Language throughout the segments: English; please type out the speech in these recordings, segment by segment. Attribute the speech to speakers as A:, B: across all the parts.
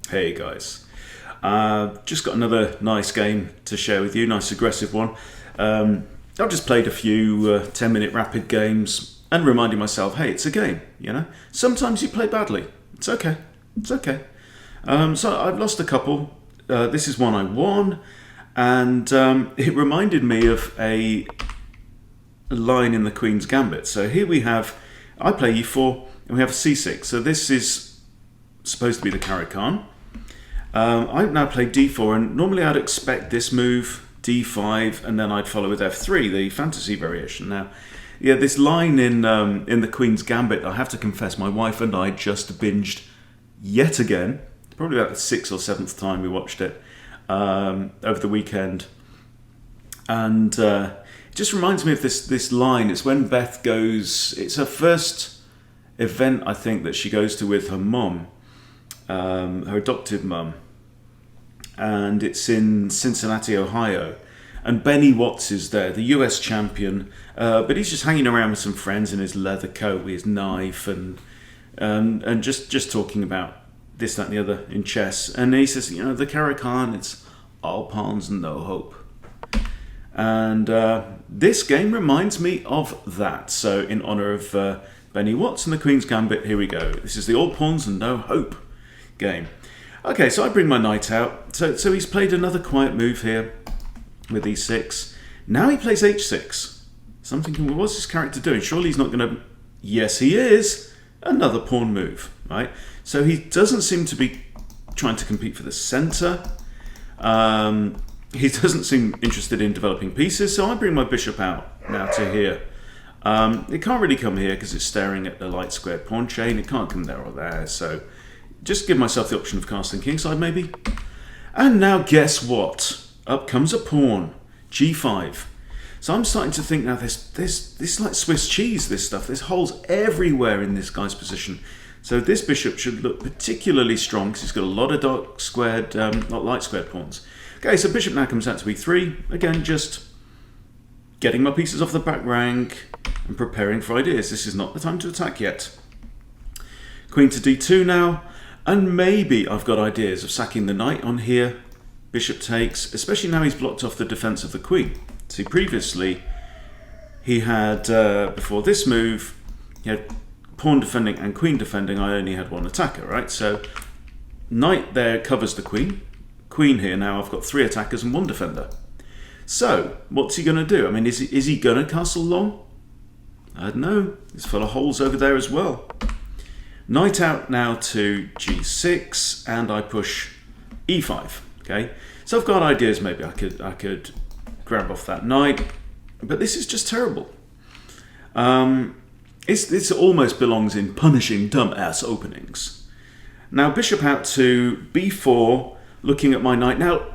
A: Hey guys, just got another nice game to share with you, nice aggressive one. I've just played a few 10-minute rapid games and reminding myself, hey, it's a game, you know? Sometimes you play badly, it's okay, it's okay. So I've lost a couple, this is one I won, and it reminded me of a line in the Queen's Gambit. So here we have, I play e4 and we have a c6, so this is supposed to be the Caro-Kann. I've now played d4, and normally I'd expect this move, d5, and then I'd follow with f3, the fantasy variation. Now, yeah, this line in the Queen's Gambit, I have to confess, my wife and I just binged yet again, probably about the 6th or 7th time we watched it over the weekend. And it just reminds me of this line. It's when Beth goes, it's her first event, I think, that she goes to with her mum. Her adoptive mum, and it's in Cincinnati, Ohio, and Benny Watts is there, the US champion, but he's just hanging around with some friends in his leather coat with his knife and just talking about this, that and the other in chess. And he says, you know, the Caro-Kann, it's all pawns and no hope. And this game reminds me of that. So in honor of Benny Watts and the Queen's Gambit, here we go. This is the all pawns and no hope game. Okay, so I bring my knight out. So he's played another quiet move here with e6. Now he plays h6. So I'm thinking, well, what's this character doing? Surely he's not going to... Yes, he is. Another pawn move, right? So he doesn't seem to be trying to compete for the center. He doesn't seem interested in developing pieces. So I bring my bishop out now to here. It can't really come here because it's staring at the light squared pawn chain. It can't come there or there. So just give myself the option of castling kingside, maybe. And now guess what? Up comes a pawn, g5. So I'm starting to think now this like Swiss cheese, this stuff. There's holes everywhere in this guy's position. So this bishop should look particularly strong because he's got a lot of dark squared, not light squared pawns. Okay, so bishop now comes out to e3. Again, just getting my pieces off the back rank and preparing for ideas. This is not the time to attack yet. Queen to d2 now. And maybe I've got ideas of sacking the knight on here. Bishop takes, especially now he's blocked off the defense of the queen. See, previously he had, before this move, he had pawn defending and queen defending. I only had one attacker, right? So knight there covers the queen. Queen here, now I've got 3 attackers and 1 defender. So what's he going to do? I mean, is he going to castle long? I don't know. It's full of holes over there as well. Knight out now to g6, and I push e5. Okay, so I've got ideas. Maybe I could grab off that knight, but this is just terrible. This almost belongs in punishing dumbass openings. Now bishop out to b4, looking at my knight. Now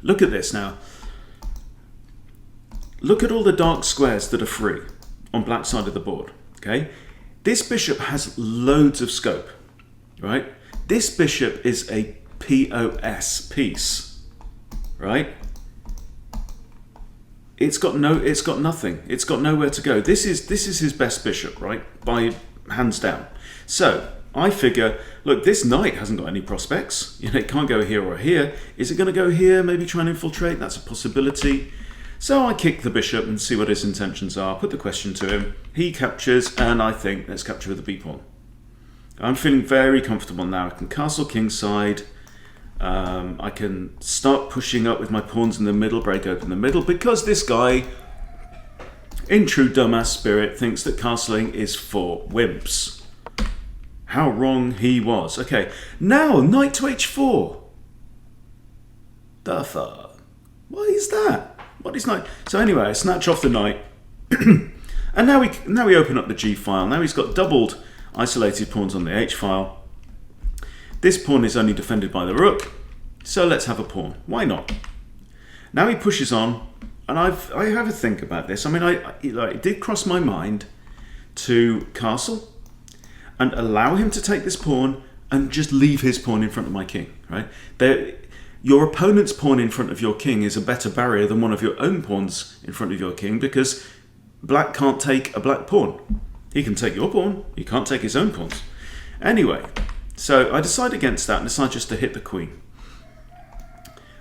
A: look at this. Now look at all the dark squares that are free on black side of the board. Okay. This bishop has loads of scope, right? This bishop is a POS piece, right? It's got nothing. It's got nowhere to go. This is his best bishop, right? By hands down. So I figure, look, this knight hasn't got any prospects. You know, it can't go here or here. Is it going to go here? Maybe try and infiltrate. That's a possibility. So I kick the bishop and see what his intentions are, put the question to him, he captures, and I think, let's capture with the b-pawn. I'm feeling very comfortable now. I can castle kingside, I can start pushing up with my pawns in the middle, break open the middle, because this guy, in true dumbass spirit, thinks that castling is for wimps. How wrong he was. Okay, now knight to h4. The fuck? What is that? What is knight? So anyway, I snatch off the knight, and now we open up the G file. Now he's got doubled isolated pawns on the H file. This pawn is only defended by the rook, so let's have a pawn. Why not? Now he pushes on, and I have a think about this. I mean, it did cross my mind to castle and allow him to take this pawn and just leave his pawn in front of my king. Right? Your opponent's pawn in front of your king is a better barrier than one of your own pawns in front of your king, because black can't take a black pawn. He can take your pawn, he can't take his own pawns. Anyway, So I decide against that and decide just to hit the queen.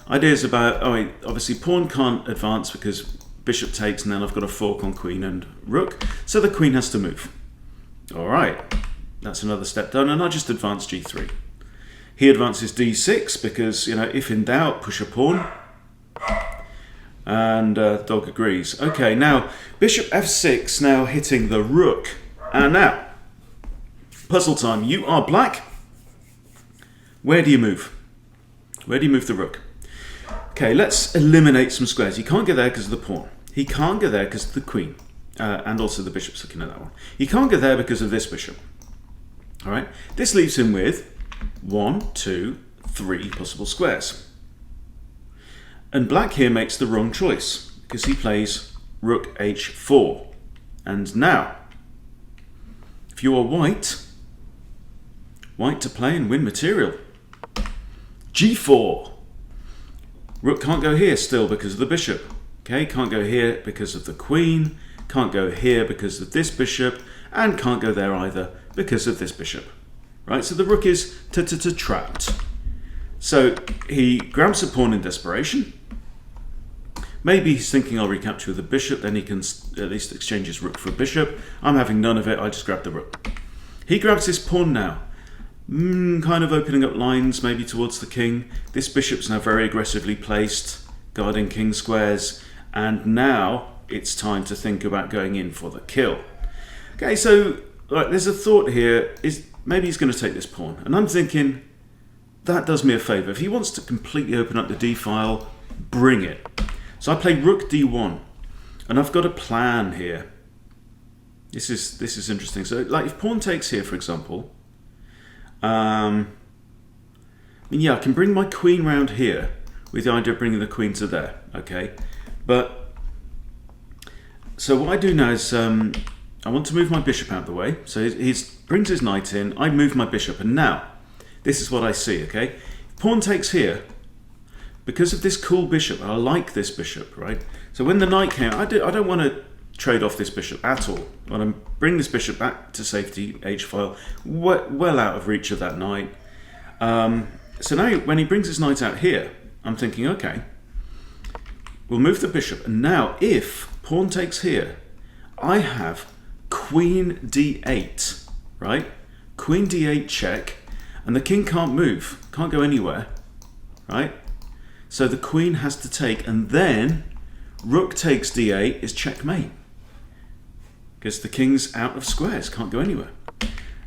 A: Ideas about, obviously pawn can't advance because bishop takes, and then I've got a fork on queen and rook, so the queen has to move. All right, that's another step done, and I just advance g3. He advances d6 because, if in doubt, push a pawn. And dog agrees. Okay, now bishop f6, now hitting the rook. And now, puzzle time. You are black. Where do you move? Where do you move the rook? Okay, let's eliminate some squares. He can't get there because of the pawn. He can't get there because of the queen. And also the bishop's looking at that one. He can't get there because of this bishop. All right, this leaves him with 1, 2, 3 possible squares. And black here makes the wrong choice because he plays rook h4. And now, if you are white to play and win material. g4. Rook can't go here still because of the bishop. Okay, can't go here because of the queen. Can't go here because of this bishop. And can't go there either because of this bishop. Right, so the rook is trapped. So he grabs a pawn in desperation. Maybe he's thinking I'll recapture with a bishop, then he can at least exchange his rook for a bishop. I'm having none of it, I just grab the rook. He grabs his pawn now, kind of opening up lines maybe towards the king. This bishop's now very aggressively placed, guarding king squares, and now it's time to think about going in for the kill. Okay, so there's a thought here, is maybe he's going to take this pawn, and I'm thinking, that does me a favour. If he wants to completely open up the d file, bring it. So I play rook d1, and I've got a plan here. This is interesting. So, if pawn takes here, for example, I can bring my queen round here with the idea of bringing the queen to there. Okay, but so what I do now is I want to move my bishop out of the way. So he brings his knight in. I move my bishop, and now this is what I see. Okay, if pawn takes here. Because of this cool bishop, I like this bishop, right? So when the knight came, I don't want to trade off this bishop at all. I want to bring this bishop back to safety, h-file, well out of reach of that knight. So now when he brings his knight out here, I'm thinking, okay, we'll move the bishop. And now if pawn takes here, I have queen d8, right? Queen d8 check, and the king can't move, can't go anywhere, right? So the queen has to take, and then rook takes d8 is checkmate. Because the king's out of squares, can't go anywhere.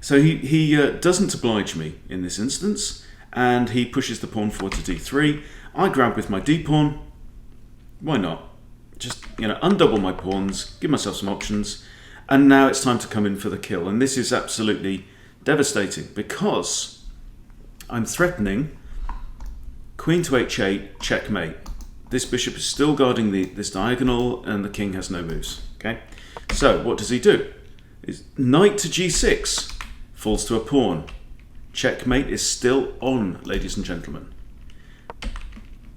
A: So he doesn't oblige me in this instance, and he pushes the pawn forward to d3. I grab with my d-pawn. Why not? Just, undouble my pawns, give myself some options, and now it's time to come in for the kill. And this is absolutely devastating because I'm threatening queen to h8, checkmate. This bishop is still guarding this diagonal, and the king has no moves. Okay, so what does he do? Knight to g6 falls to a pawn. Checkmate is still on, ladies and gentlemen.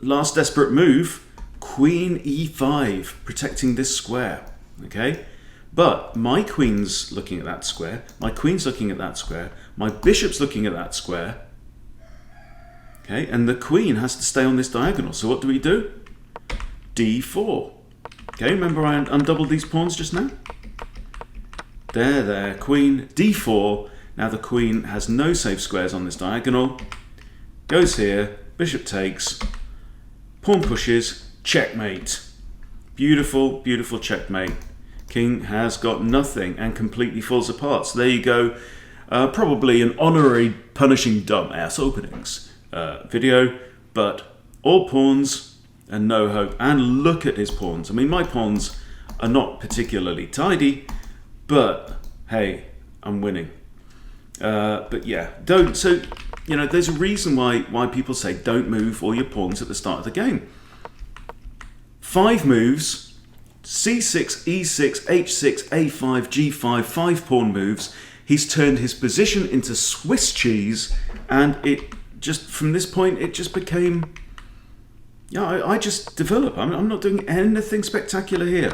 A: Last desperate move, queen e5, protecting this square. Okay, but my queen's looking at that square. My queen's looking at that square. My bishop's looking at that square. Okay, and the queen has to stay on this diagonal. So what do we do? d4. Okay, remember I undoubled these pawns just now? There, queen, d4. Now the queen has no safe squares on this diagonal. Goes here, bishop takes, pawn pushes, checkmate. Beautiful, beautiful checkmate. King has got nothing and completely falls apart. So there you go. Probably an honorary punishing dumbass openings video, but all pawns and no hope. And look at his pawns. I mean, my pawns are not particularly tidy, but hey, I'm winning. But yeah, don't. So there's a reason why people say don't move all your pawns at the start of the game. 5 moves, c6, e6, h6, a5, g5, 5 pawn moves. He's turned his position into Swiss cheese, and it just from this point it just became. I just develop. I'm not doing anything spectacular here.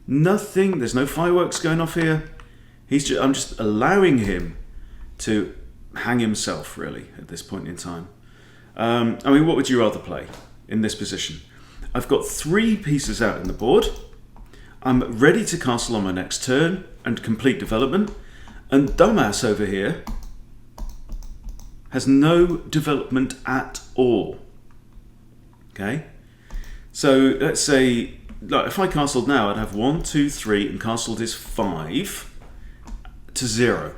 A: Nothing. There's no fireworks going off here. I'm just allowing him to hang himself, really, at this point in time. I mean, what would you rather play in this position? I've got 3 pieces out in the board. I'm ready to castle on my next turn and complete development. And dumbass over here has no development at all. Okay? So let's say, like, if I castled now, I'd have 1, 2, 3, and castled is 5 to 0.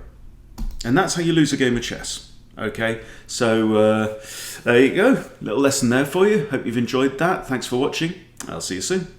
A: And that's how you lose a game of chess. Okay, so there you go. Little lesson there for you. Hope you've enjoyed that. Thanks for watching. I'll see you soon.